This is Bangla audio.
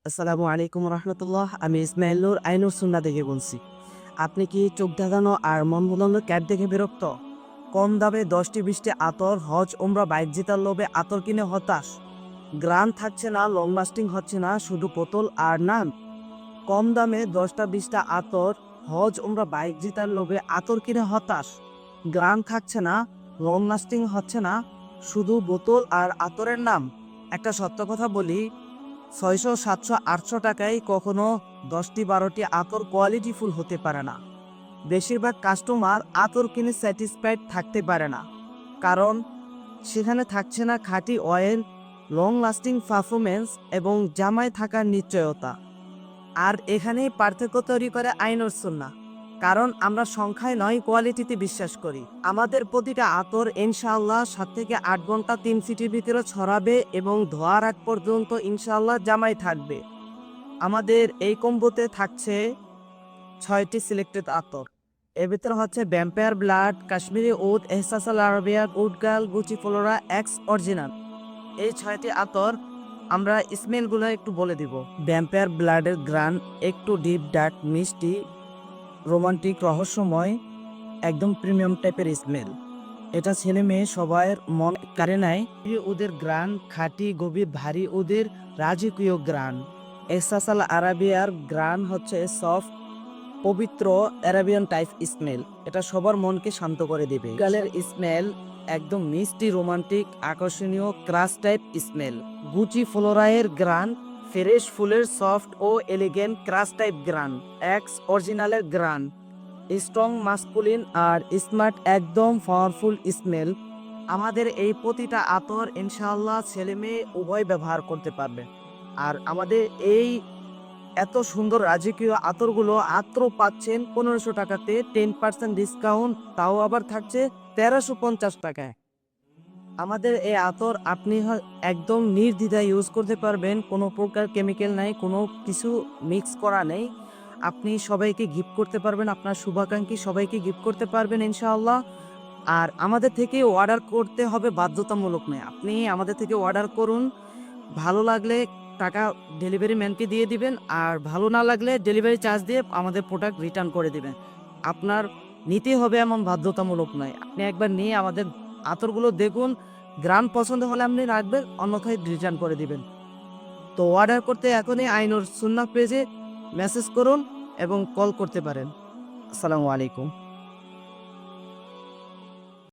আসসালামু আলাইকুম রহমতুল্লাহ। আমি ইসমাইল নূর আইনুর সুন্না থেকে বলছি। আপনি কি চোখ ধাঁধানো আর মন ভোলানো ক্যাট দেখে বিরক্ত? কম দামে 10টি-20টি আতর, হজ ওমরা বাইক জেতার লোভে আতর কিনে হতাশ। গ্রান থাকছে না, লং লাস্টিং হচ্ছে না, শুধু বোতল আর নাম। কম দামে 10টা-20টা আতর, হজ ওমরা বাইক জেতার লোভে আতর কিনে হতাশ। গ্রান থাকছে না, লং লাস্টিং হচ্ছে না, শুধু বোতল আর আতরের নাম। একটা সত্য কথা বলি, 600, 700, 800 টাকায় কখনো 10টি-12টি আতর কোয়ালিটিফুল হতে পারে না। বেশিরভাগ কাস্টমার আতর কিনে স্যাটিসফাইড থাকতে পারে না, কারণ সেখানে থাকছে না খাঁটি অয়েল, লং লাস্টিং পারফরমেন্স এবং জামায় থাকার নিশ্চয়তা। আর এখানেই পার্থক্য তৈরি করে আইনুর সুন্নাহ, কারণ আমরা সংখ্যায় নয় কোয়ালিটিতে বিশ্বাস করি। আমাদের প্রতিটা আতর ইনশাআল্লাহ 7 থেকে 8 ঘন্টা 3 ফিটের ভিতরে ছড়াবে এবং ধোয়ার আগ পর্যন্ত ইনশাআল্লাহ জামাই থাকবে। আমাদের এই কম্বোতে থাকছে 6টি সিলেক্টেড আতর। এর ভিতরে হচ্ছে vampire blood, Kashmiri wood, Ehsaas Al Arabian, wood girl, Gucci Flora, X original. এই 6টি আতর আমরা স্মেলগুলো একটু বলে দিব। ভ্যাম্পায়ার ব্লাডের গ্রান একটু ডিপ ডার্ক মিষ্টি, রোমান্টিক, রহস্যময়, একদম প্রিমিয়াম টাইপের স্মেল। এটা ছেলে মেয়ে সবার মন কাড়ে নেয়। ওদের গ্রান খাঁটি, গভীর, ভারী, ওদের রাজকীয় গ্রান। এহসাস আল আরাবিয়ার গ্রান হচ্ছে সফট, পবিত্র, অ্যারাবিয়ান টাইপ স্মেল। এটা সবার মনকে শান্ত করে দেবে। গালের স্মেল একদম মিষ্টি, রোমান্টিক, আকর্ষণীয়, ক্রাশ টাইপ স্মেল। গুচি ফ্লোরায়ের গ্রান ফ্রেশ ফুলের সফট ও এলিগেন্ট ক্রাশ টাইপ গ্রান। এক্স অরিজিনালের গ্রান স্ট্রং, মাস্কুলিন আর স্মার্ট, একদম পাওয়ারফুল স্মেল। আমাদের এই প্রতিটা আতর ইনশাআল্লাহ ছেলে মেয়ে উভয় ব্যবহার করতে পারবে। আর আমাদের এই এত সুন্দর রাজকীয় আতরগুলো মাত্র পাচ্ছেন 1500 টাকাতে, 10% ডিসকাউন্ট, তাও আবার থাকছে 1350 টাকায়। আমাদের এই আতর আপনি একদম নির্দ্বিধায় ইউজ করতে পারবেন। কোনো প্রকার কেমিক্যাল নাই, কোনো কিছু মিক্স করা নেই। আপনি সবাইকে গিফট করতে পারবেন, আপনার শুভাকাঙ্ক্ষী সবাইকে গিফট করতে পারবেন ইনশাআল্লাহ। আর আমাদের থেকে অর্ডার করতে হবে, বাধ্যতামূলক নয়। আপনি আমাদের থেকে অর্ডার করুন, ভালো লাগলে টাকা ডেলিভারি ম্যানকে দিয়ে দিবেন, আর ভালো না লাগলে ডেলিভারি চার্জ দিয়ে আমাদের প্রোডাক্ট রিটার্ন করে দিবেন। আপনার নিতে হবে এমন বাধ্যতামূলক নয়। আপনি একবার নিয়ে আমাদের আতরগুলো দেখুন, গ্রাম পছন্দ হলে আপনি রাখবেন, অন্যথায় রিটার্ন করে দিবেন। তো অর্ডার করতে এখনই আইনুর সুন্নাহ পেজে মেসেজ করুন এবং কল করতে পারেন। আসসালামু আলাইকুম।